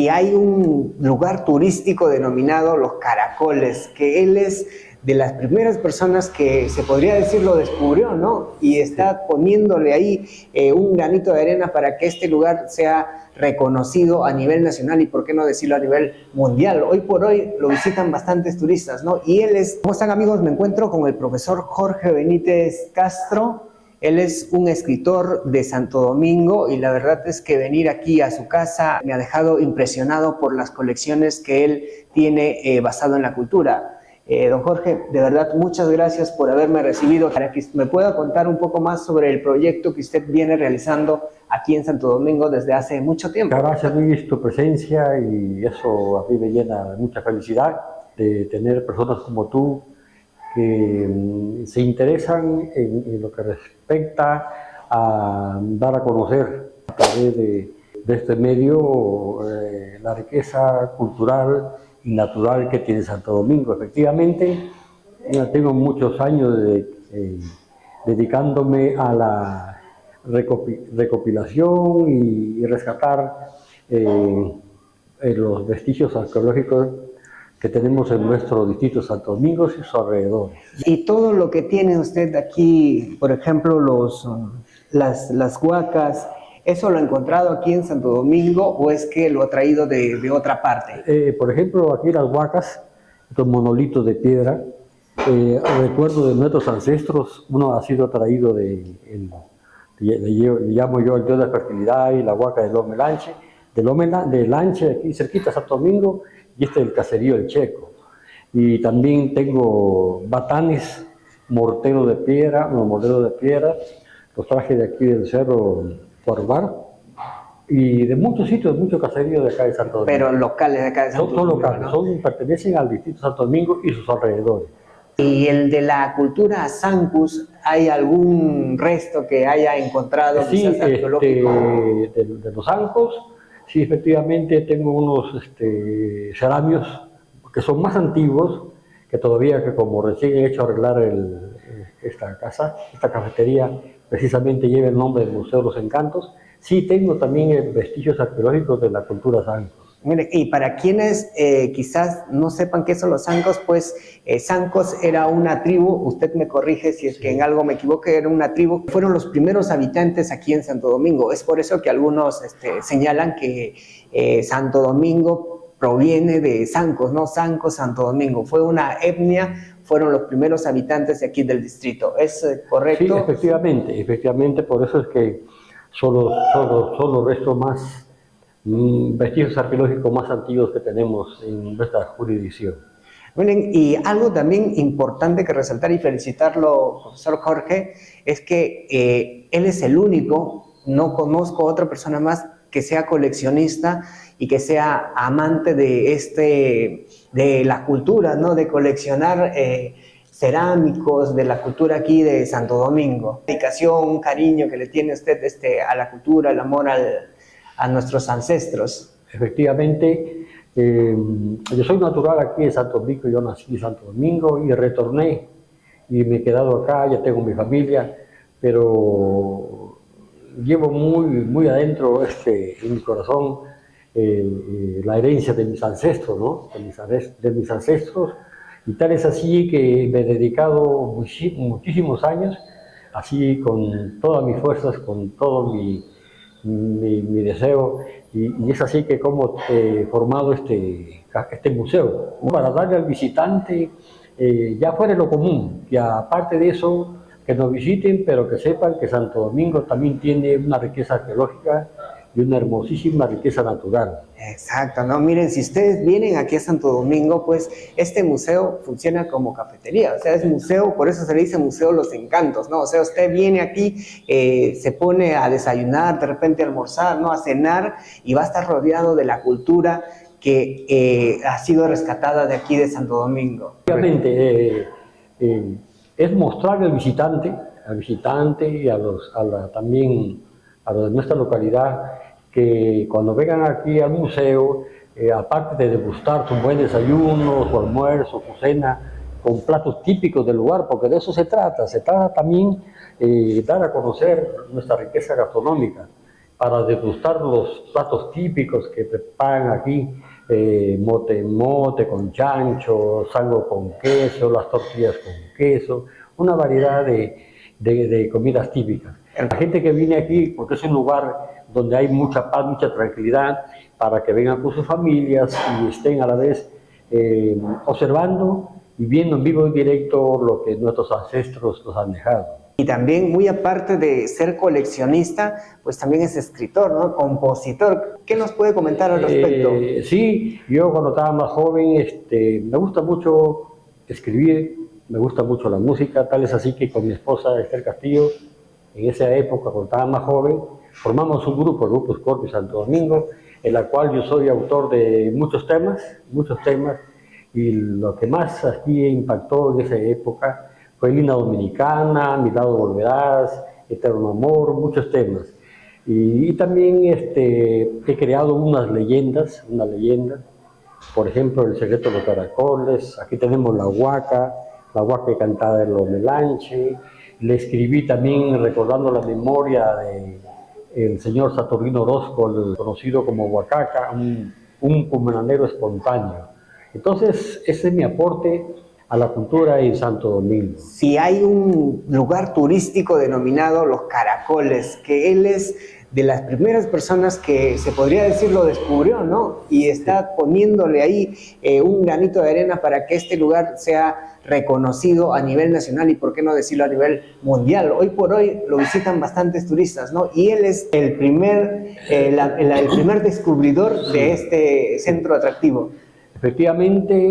y hay un lugar turístico denominado Los Caracoles, que él es de las primeras personas que se podría decir lo descubrió, ¿no? Y está poniéndole ahí un granito de arena para que este lugar sea reconocido a nivel nacional y, por qué no decirlo, a nivel mundial. Hoy por hoy lo visitan bastantes turistas, ¿no? Y él es, ¿cómo están, amigos? Me encuentro con el profesor Jorge Benítez Castro. Él es un escritor de Santo Domingo y la verdad es que venir aquí a su casa me ha dejado impresionado por las colecciones que él tiene basado en la cultura. Don Jorge, de verdad, muchas gracias por haberme recibido para que me pueda contar un poco más sobre el proyecto que usted viene realizando aquí en Santo Domingo desde hace mucho tiempo. Gracias, Luis, tu presencia, y eso a mí me llena de mucha felicidad de tener personas como tú que se interesan en lo que respecta a dar a conocer a través de este medio la riqueza cultural y natural que tiene Santo Domingo. Efectivamente, tengo muchos años dedicándome a la recopilación y rescatar los vestigios arqueológicos que tenemos en nuestro distrito Santo Domingo y sus alrededores. Y todo lo que tiene usted aquí, por ejemplo, las huacas, ¿eso lo ha encontrado aquí en Santo Domingo o es que lo ha traído de otra parte? Por ejemplo, aquí las huacas, estos monolitos de piedra, recuerdo de nuestros ancestros. Uno ha sido traído le llamo yo el dios de la fertilidad y la huaca del Omelanche, de Lanche, aquí cerquita Santo Domingo, y este es el caserío El Checo. Y también tengo batanes, morteros de piedra, los traje de aquí del Cerro Porvar, y de muchos sitios, muchos caseríos de acá de Santo Domingo. Pero locales de acá de Santo Domingo. Son locales, ¿no? Pertenecen al distrito Santo Domingo y sus alrededores. ¿Y el de la cultura Sancus, hay algún resto que haya encontrado? Sí, arqueológico? De los Ancos, sí, efectivamente tengo unos ceramios que son más antiguos, que todavía, que como recién he hecho arreglar esta casa, esta cafetería, precisamente lleva el nombre del Museo de los Encantos. Sí, tengo también vestigios arqueológicos de la cultura Sancos. Mire, y para quienes quizás no sepan qué son los Sancos, pues Sancos era una tribu, usted me corrige si es que en algo me equivoco, era una tribu, fueron los primeros habitantes aquí en Santo Domingo. Es por eso que algunos señalan que Santo Domingo proviene de Sancos, ¿no? Sancos, Santo Domingo. Fue una etnia, fueron los primeros habitantes de aquí del distrito. ¿Es correcto? Sí, efectivamente, por eso es que son los restos más, vestigios arqueológicos más antiguos que tenemos en nuestra jurisdicción. Miren, y algo también importante que resaltar y felicitarlo, profesor Jorge, es que él es el único, no conozco otra persona más que sea coleccionista y que sea amante de la cultura, ¿no? De coleccionar cerámicos, de la cultura aquí de Santo Domingo. Dedicación, un cariño que le tiene usted a la cultura, el amor a nuestros ancestros. Efectivamente, yo soy natural aquí en Santo Domingo, yo nací en Santo Domingo y retorné y me he quedado acá, ya tengo mi familia, pero llevo muy adentro en mi corazón la herencia de mis ancestros, ¿no? De mis ancestros, y tal es así que me he dedicado muchísimos años, así con todas mis fuerzas, con todo mi deseo, y es así que como he formado este museo, para darle al visitante, ya fuera lo común, que aparte de eso, que nos visiten, pero que sepan que Santo Domingo también tiene una riqueza arqueológica y una hermosísima riqueza natural. Exacto, ¿no? Miren, si ustedes vienen aquí a Santo Domingo, pues este museo funciona como cafetería, o sea, es museo, por eso se le dice Museo de los Encantos, ¿no? O sea, usted viene aquí, se pone a desayunar, de repente a almorzar, ¿no? A cenar, y va a estar rodeado de la cultura que ha sido rescatada de aquí de Santo Domingo. Obviamente, es mostrarle al visitante y también a los de nuestra localidad, que cuando vengan aquí al museo, aparte de degustar su buen desayuno, su almuerzo, su cena, con platos típicos del lugar, porque de eso se trata también dar a conocer nuestra riqueza gastronómica, para degustar los platos típicos que preparan aquí, mote con chancho, sango con queso, las tortillas con queso, una variedad de comidas típicas. La gente que viene aquí, porque es un lugar donde hay mucha paz, mucha tranquilidad, para que vengan con sus familias y estén a la vez observando y viendo en vivo y directo lo que nuestros ancestros nos han dejado. Y también, muy aparte de ser coleccionista, pues también es escritor, ¿no? Compositor. ¿Qué nos puede comentar al respecto? Sí, yo cuando estaba más joven, me gusta mucho escribir, me gusta mucho la música, tal es así que con mi esposa Esther Castillo, en esa época, cuando estaba más joven, formamos un grupo, el Grupo Scorpio Santo Domingo, en la cual yo soy autor de muchos temas, y lo que más aquí impactó en esa época fue Linda Dominicana, Mi lado volverás, Eterno amor, muchos temas. Y también he creado unas leyendas, por ejemplo, El secreto de los caracoles, aquí tenemos la huaca cantada de los Melanche, le escribí también recordando la memoria de el señor Saturnino Orozco, el conocido como Huacaca, un cumananero espontáneo. Entonces, ese es mi aporte a la cultura en Santo Domingo. Si hay un lugar turístico denominado Los Caracoles, que él es de las primeras personas que se podría decir lo descubrió, ¿no? Y está poniéndole ahí un granito de arena para que este lugar sea reconocido a nivel nacional y, por qué no decirlo, a nivel mundial. Hoy por hoy lo visitan bastantes turistas, ¿no? Y él es el primer descubridor de este centro atractivo. Efectivamente,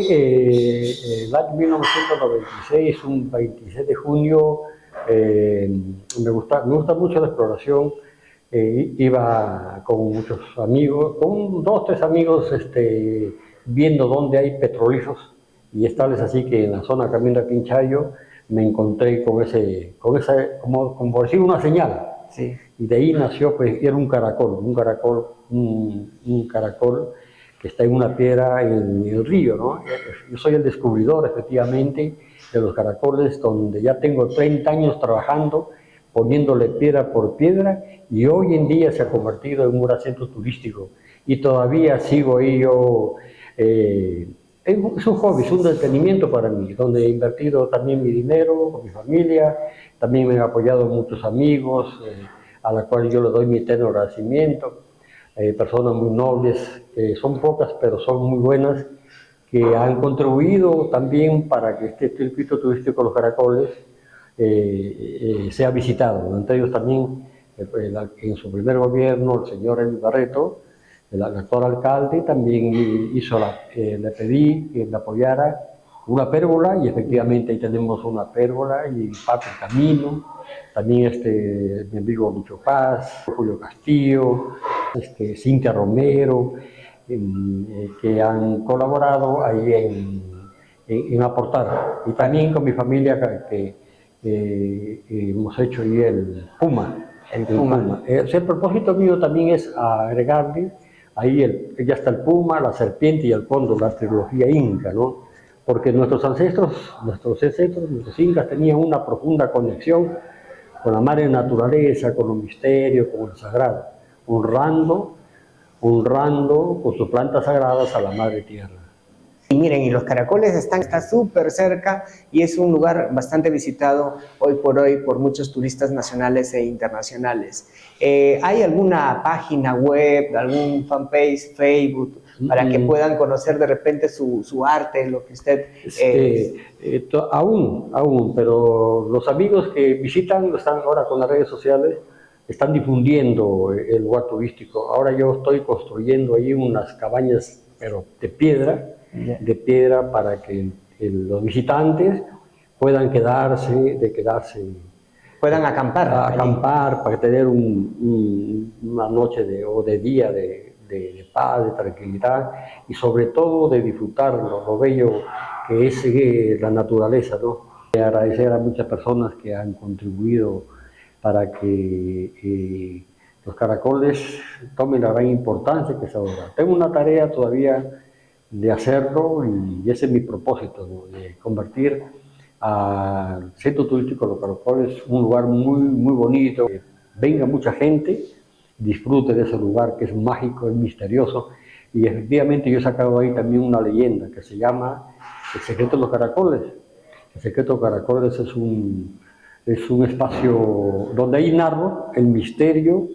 el año 1996, un 26 de junio, me gusta mucho la exploración. Iba con muchos amigos, con 2 o 3 amigos, viendo dónde hay petrolíferos, y es así que en la zona Camino de Quinchayo me encontré con esa, como por decir, una señal. Sí. Y de ahí nació, pues, era un caracol que está en una piedra en el río, ¿no? Yo soy el descubridor, efectivamente, de los caracoles, donde ya tengo 30 años trabajando, poniéndole piedra por piedra, y hoy en día se ha convertido en un centro turístico. Y todavía sigo ahí yo, es un hobby, es un entretenimiento para mí, donde he invertido también mi dinero con mi familia, también me han apoyado muchos amigos, a la cual yo les doy mi eterno agradecimiento. Personas muy nobles, son pocas pero son muy buenas, que han contribuido también para que este circuito turístico de los caracoles sea visitado. Entre ellos también, en su primer gobierno, el señor Eli Barreto, el actual alcalde, también le pedí que me apoyara una pérgola, y efectivamente ahí tenemos una pérgola y parte del camino. También mi amigo Lucho Paz, Julio Castillo, Cintia Romero, que han colaborado ahí en aportar. Y también con mi familia que hemos hecho ahí el Puma. El propósito mío también es agregarle, ahí ya está el Puma, la serpiente y el cóndor, la trilogía inca, ¿no? Porque nuestros ancestros, nuestros incas, tenían una profunda conexión con la madre naturaleza, con lo misterio, con lo sagrado, honrando con sus plantas sagradas a la madre tierra. Y miren, y los caracoles está súper cerca y es un lugar bastante visitado hoy por hoy por muchos turistas nacionales e internacionales. ¿Hay alguna página web, algún fanpage, Facebook, para que puedan conocer de repente su arte, lo que usted... Aún, pero los amigos que visitan, están ahora con las redes sociales, están difundiendo el lugar turístico. Ahora yo estoy construyendo ahí unas cabañas, pero de piedra, para que los visitantes puedan puedan acampar para tener una noche de día de paz, de tranquilidad, y sobre todo de disfrutar lo bello que es la naturaleza, ¿no? Agradecer a muchas personas que han contribuido para que los caracoles tomen la gran importancia que es ahora. Tengo una tarea todavía de hacerlo, y ese es mi propósito, ¿no? De convertir al centro turístico de los caracoles un lugar muy, muy bonito, que venga mucha gente disfrute de ese lugar que es mágico, es misterioso. Y efectivamente yo he sacado ahí también una leyenda que se llama El secreto de los caracoles. El secreto de los caracoles es un espacio donde ahí narro el misterio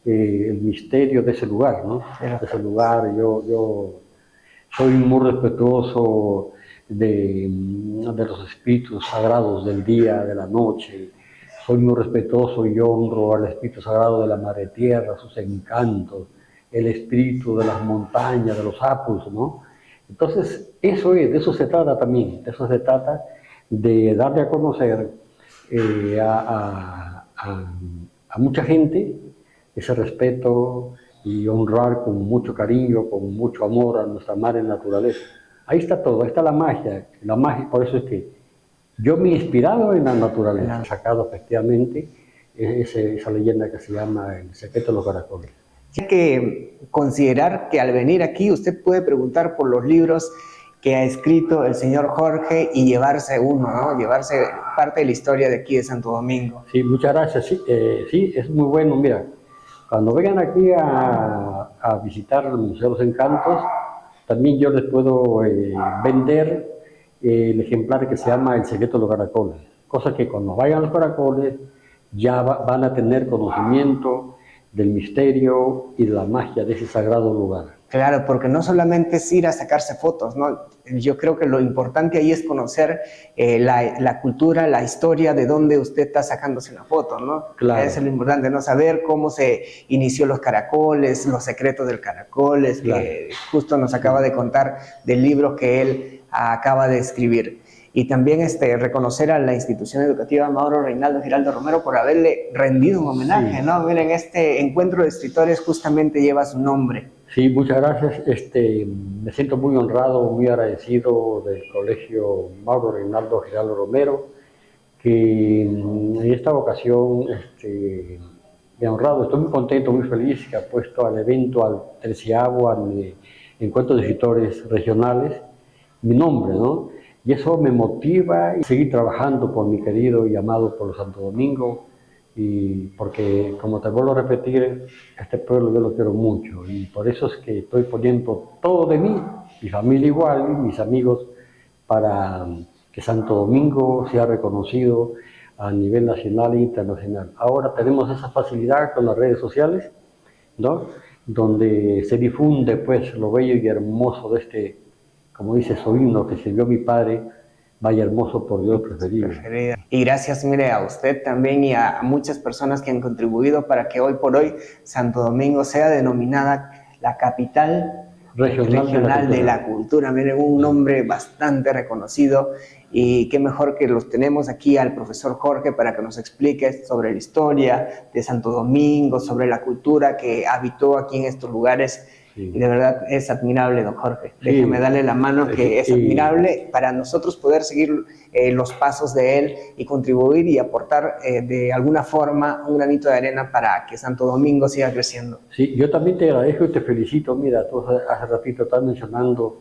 de ese lugar, ¿no? De ese lugar, yo soy muy respetuoso de los espíritus sagrados del día, de la noche. Soy muy respetuoso y honro al espíritu sagrado de la madre tierra, sus encantos, el espíritu de las montañas, de los apus, ¿no? Entonces, de eso se trata también, de eso se trata, de darle a conocer a mucha gente ese respeto y honrar con mucho cariño, con mucho amor a nuestra madre naturaleza. Ahí está todo, ahí está la magia, por eso es que yo me he inspirado en la naturaleza, he sacado efectivamente esa leyenda que se llama El secreto de los caracoles. Hay que considerar que al venir aquí usted puede preguntar por los libros que ha escrito el señor Jorge y llevarse uno, ¿no? Llevarse parte de la historia de aquí de Santo Domingo. Sí, muchas gracias. Sí, es muy bueno. Mira, cuando vengan aquí a visitar el Museo de los Encantos, también yo les puedo vender el ejemplar que se llama El secreto de los caracoles. Cosa que cuando vayan a los caracoles ya van a tener conocimiento del misterio y de la magia de ese sagrado lugar. Claro, porque no solamente es ir a sacarse fotos, ¿no? Yo creo que lo importante ahí es conocer la cultura, la historia de dónde usted está sacándose una foto, ¿no? Claro. Eso es lo importante, ¿no? Saber cómo se inició los caracoles, los secretos del caracoles, claro, que justo nos acaba de contar del libro que él acaba de escribir. Y también reconocer a la institución educativa Mauro Reinaldo Giraldo Romero por haberle rendido un homenaje, sí, ¿no? Miren, este encuentro de escritores justamente lleva su nombre. Sí, muchas gracias. Me siento muy honrado, muy agradecido del Colegio Mauro Reinaldo Giraldo Romero, que en esta ocasión me ha honrado. Estoy muy contento, muy feliz que ha puesto al evento, al 13º Encuentro de Escritores Regionales, mi nombre, ¿no? Y eso me motiva a seguir trabajando por mi querido y amado pueblo Santo Domingo, y porque, como te vuelvo a repetir, este pueblo yo lo quiero mucho, y por eso es que estoy poniendo todo de mí, mi familia igual, y mis amigos, para que Santo Domingo sea reconocido a nivel nacional e internacional. Ahora tenemos esa facilidad con las redes sociales, ¿no? Donde se difunde pues lo bello y hermoso de como dice su himno, que se vio mi padre, vaya hermoso por Dios preferido. Y gracias, mire, a usted también y a muchas personas que han contribuido para que hoy por hoy Santo Domingo sea denominada la capital regional de la cultura. Miren, un nombre bastante reconocido, y qué mejor que los tenemos aquí al profesor Jorge para que nos explique sobre la historia de Santo Domingo, sobre la cultura que habitó aquí en estos lugares. Sí. Y de verdad es admirable, don Jorge. Sí. Déjeme darle la mano, que es admirable para nosotros poder seguir los pasos de él y contribuir y aportar de alguna forma un granito de arena para que Santo Domingo siga creciendo. Sí, yo también te agradezco y te felicito. Mira, tú hace ratito estás mencionando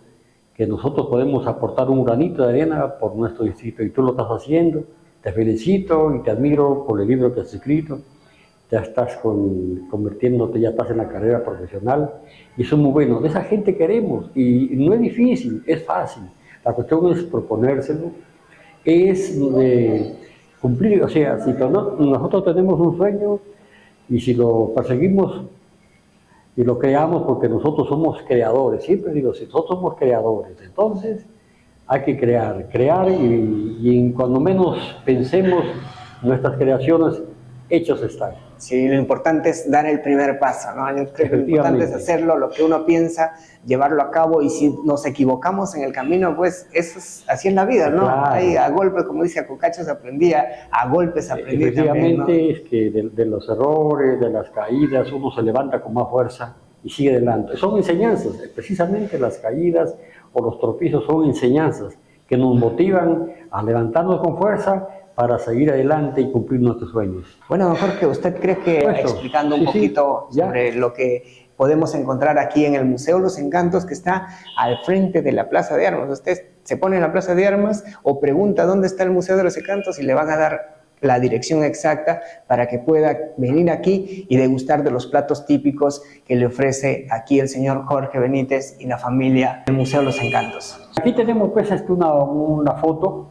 que nosotros podemos aportar un granito de arena por nuestro distrito, y tú lo estás haciendo. Te felicito y te admiro por el libro que has escrito. Ya estás convirtiéndote, ya estás en la carrera profesional, y eso es muy bueno. De esa gente queremos, y no es difícil, es fácil. La cuestión es proponérselo, es cumplir. O sea, si nosotros tenemos un sueño, y si lo perseguimos y lo creamos, porque nosotros somos creadores, siempre digo, si nosotros somos creadores, entonces hay que crear, y cuando menos pensemos, nuestras creaciones hechos están. Sí, lo importante es dar el primer paso, ¿no? Yo creo que lo importante es hacerlo, lo que uno piensa, llevarlo a cabo, y si nos equivocamos en el camino, pues así es la vida, ¿no? Claro. Ahí a golpes, como dice Cocacho, se aprendía, a golpes aprendí. Efectivamente, también, ¿no? Es que de los errores, de las caídas, uno se levanta con más fuerza y sigue adelante. Son enseñanzas, precisamente las caídas o los tropiezos son enseñanzas que nos motivan a levantarnos con fuerza para seguir adelante y cumplir nuestros sueños. Bueno, don Jorge, ¿usted cree que, explicando un poquito sobre lo que podemos encontrar aquí en el Museo de los Encantos, que está al frente de la Plaza de Armas? Usted se pone en la Plaza de Armas o pregunta dónde está el Museo de los Encantos y le van a dar la dirección exacta para que pueda venir aquí y degustar de los platos típicos que le ofrece aquí el señor Jorge Benítez y la familia del Museo de los Encantos. Aquí tenemos pues una foto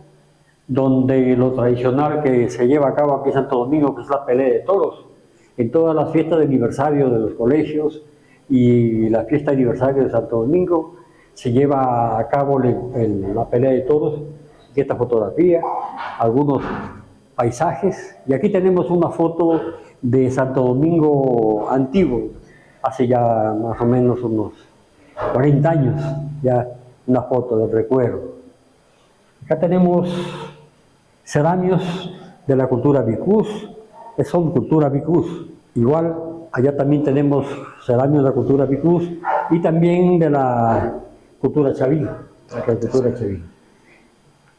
donde lo tradicional que se lleva a cabo aquí en Santo Domingo, que es la pelea de toros. En todas las fiestas de aniversario de los colegios y la fiesta de aniversario de Santo Domingo se lleva a cabo la pelea de toros. Aquí esta fotografía, algunos paisajes, y aquí tenemos una foto de Santo Domingo antiguo, hace ya más o menos unos 40 años, ya una foto del recuerdo. Acá tenemos cerámicos de la cultura Vicús, que son cultura Vicús. Igual, allá también tenemos cerámicos de la cultura Vicús y también de la cultura Chavín.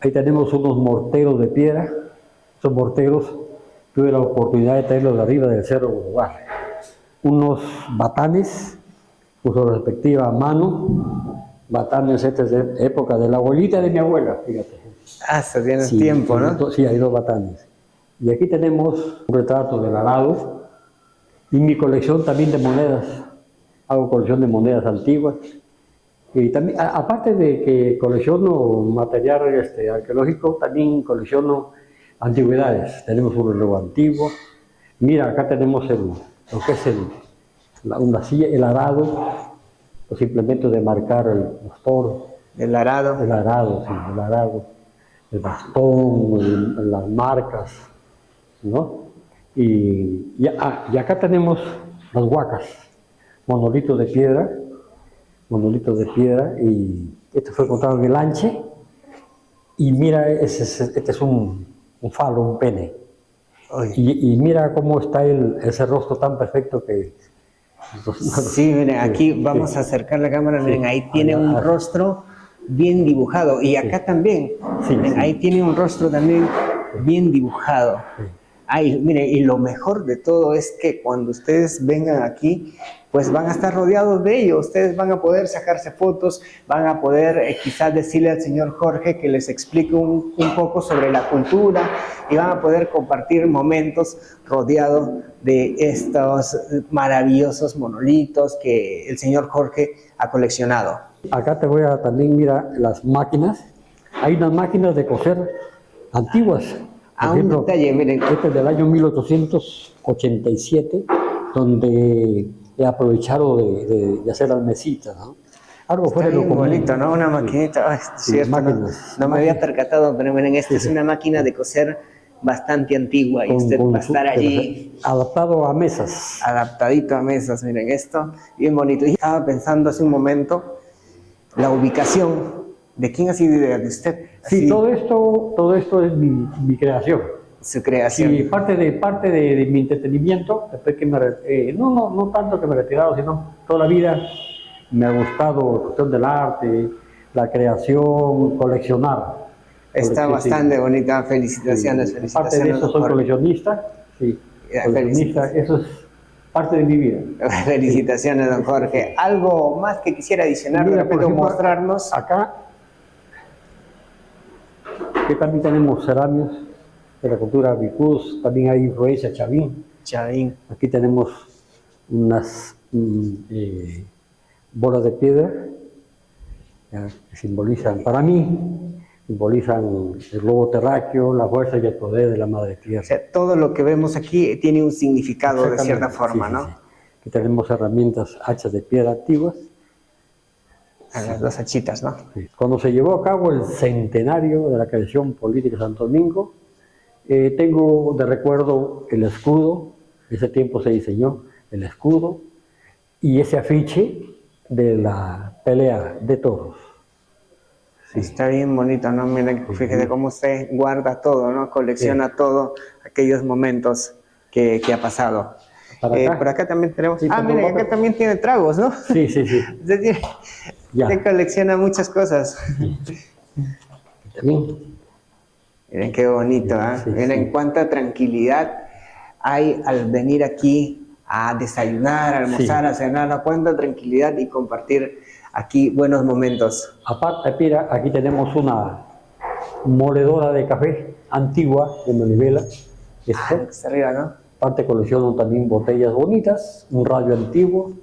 Ahí tenemos unos morteros de piedra. Esos morteros tuve la oportunidad de traerlos de arriba del Cerro Boulevard. Unos batanes, con su respectiva mano. Batanes, esta es de época de la abuelita de mi abuela, fíjate. Hasta tiene tiempo, ¿no? Sí, hay dos batanes. Y aquí tenemos un retrato del arado y mi colección también de monedas. Hago colección de monedas antiguas. Y también, aparte de que colecciono material arqueológico, también colecciono antigüedades. Tenemos un reloj antiguo. Mira, acá tenemos lo que es una silla, el arado, los implementos de marcar los toros. El arado. El arado, sí, el arado. El bastón, las marcas, ¿no? Y acá tenemos las huacas, monolitos de piedra, y este fue encontrado en el Anche, y mira, este es un falo, un pene, y mira cómo está ese rostro tan perfecto que... Sí, miren, aquí vamos a acercar la cámara, miren, ahí tiene un rostro bien dibujado, y acá también, miren, ahí tiene un rostro también bien dibujado. Ay, miren, y lo mejor de todo es que cuando ustedes vengan aquí, pues van a estar rodeados de ellos. Ustedes van a poder sacarse fotos, van a poder quizás decirle al señor Jorge que les explique un poco sobre la cultura y van a poder compartir momentos rodeados de estos maravillosos monolitos que el señor Jorge ha coleccionado. Acá te voy a también, mira, las máquinas. Hay unas máquinas de coser antiguas. A un detalle, miren. Este es del año 1887, donde he aprovechado de hacer las mesitas, ¿no? Algo fuera de lo común. Bonito, ¿no? Una maquinita, cierto, no me había percatado, pero miren, esta es una máquina de coser bastante antigua y usted va a estar allí. Adaptado a mesas. Adaptadito a mesas, miren esto, bien bonito. Y estaba pensando hace un momento, la ubicación. ¿De quién ha sido idea? ¿De usted? Sí, todo esto es mi creación. Su creación. Y parte de mi entretenimiento, después que no tanto que me he retirado, sino toda la vida me ha gustado la cuestión del arte, la creación, coleccionar. Está bastante bonita, felicitaciones, Sí. felicitaciones. Aparte de eso soy coleccionista, sí, coleccionista, eso es parte de mi vida. Felicitaciones, don Jorge. ¿Algo más que quisiera adicionar, Mira, de repente, por ejemplo, mostrarnos? Acá que también tenemos cerámicos de la cultura Vicús, también hay influencia Chavín. Aquí tenemos unas bolas de piedra que simbolizan, para mí, simbolizan el globo terráqueo, la fuerza y el poder de la madre tierra. O sea, todo lo que vemos aquí tiene un significado de cierta forma, sí, ¿no? Sí. Aquí tenemos herramientas, hachas de piedra antiguas. Las hachitas, ¿no? Sí. Cuando se llevó a cabo el centenario de la creación política de Santo Domingo, tengo de recuerdo el escudo, en ese tiempo se diseñó el escudo, y ese afiche de la pelea de toros. Sí. Está bien bonito, ¿no? Miren, fíjese cómo usted guarda todo, ¿no? Colecciona todo aquellos momentos que ha pasado. Por acá también tenemos... miren, acá también tiene tragos, ¿no? Sí. Usted colecciona muchas cosas. También. Miren qué bonito, ¿eh? Miren cuánta tranquilidad hay al venir aquí a desayunar, a almorzar, a cenar, cuánta tranquilidad y compartir aquí buenos momentos. Aparte, mira, aquí tenemos una moledora de café antigua de manivela, Eso. Lo que está arriba, ¿no? Aparte colecciono también botellas bonitas, un radio antiguo,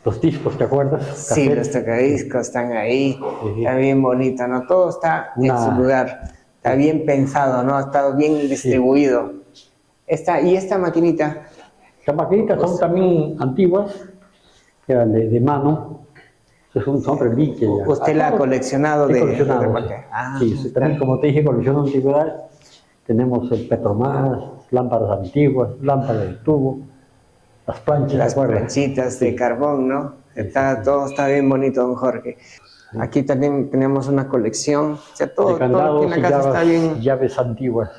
los discos, ¿te acuerdas? Sí, Cassette. los tocadiscos están ahí, Sí. está bien bonito, ¿no? Todo está en su lugar, está bien pensado, ¿no? Ha estado bien distribuido. Y esta maquinita, Las maquinitas son también antiguas, que eran de mano, son reliquias ya. usted la ha coleccionado He de coleccionado, parte. sí, también como te dije, colecciono antigüedades. Tenemos el Petromás, lámparas antiguas, lámparas de tubo, las planchas, Las ¿te acuerdas? planchitas de carbón, ¿no? Todo está bien bonito, don Jorge. Aquí también tenemos una colección, o sea, todo De aquí candados en la y casa está llaves antiguas.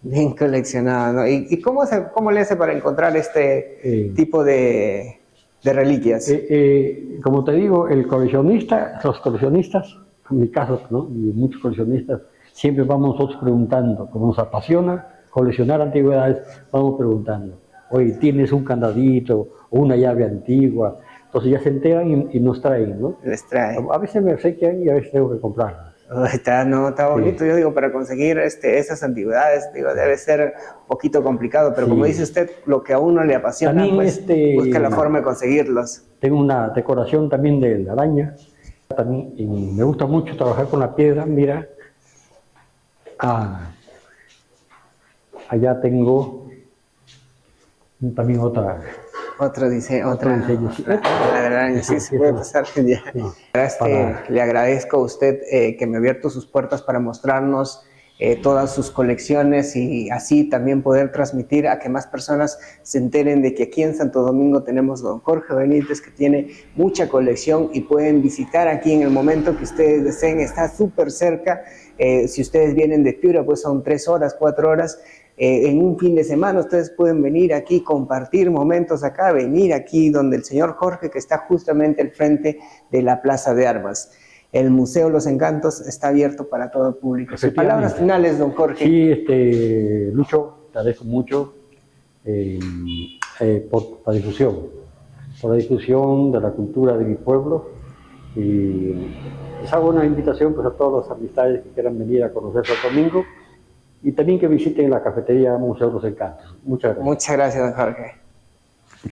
bien coleccionado, ¿no? ¿Y cómo le hace para encontrar este tipo de reliquias? Como te digo, los coleccionistas, en mi caso, ¿no? Y muchos coleccionistas, siempre vamos nosotros preguntando, como nos apasiona coleccionar antigüedades, vamos preguntando, oye, ¿tienes un candadito o una llave antigua? Entonces ya se enteran y nos traen, ¿no? Les trae. A veces me obsequian y a veces tengo que comprarlas. Está bonito, yo digo, para conseguir esas antigüedades, digo, debe ser un poquito complicado, pero como dice usted, lo que a uno le apasiona, También pues busca la forma de conseguirlos. Tengo una decoración también de la araña, también, y me gusta mucho trabajar con la piedra, mira, allá tengo también Otro diseño, diseño. Sí. La verdad, sí se puede pasar ya. La verdad es que le agradezco a usted que me ha abierto sus puertas para mostrarnos todas sus colecciones y así también poder transmitir a que más personas se enteren de que aquí en Santo Domingo tenemos don Jorge Benítez, que tiene mucha colección y pueden visitar aquí en el momento que ustedes deseen. Está súper cerca. Si ustedes vienen de Piura, pues son 3 horas, 4 horas. En un fin de semana ustedes pueden venir aquí, compartir momentos acá, venir aquí donde el señor Jorge, que está justamente al frente de la Plaza de Armas. El Museo Los Encantos está abierto para todo el público. Sus palabras finales, don Jorge. Sí, Lucho, te agradezco mucho por la difusión de la cultura de mi pueblo. Y les hago una invitación pues, a todas las amistades que quieran venir a conocer Santo Domingo y también que visiten la cafetería Museo Los Encantos. Muchas gracias. Muchas gracias, don Jorge.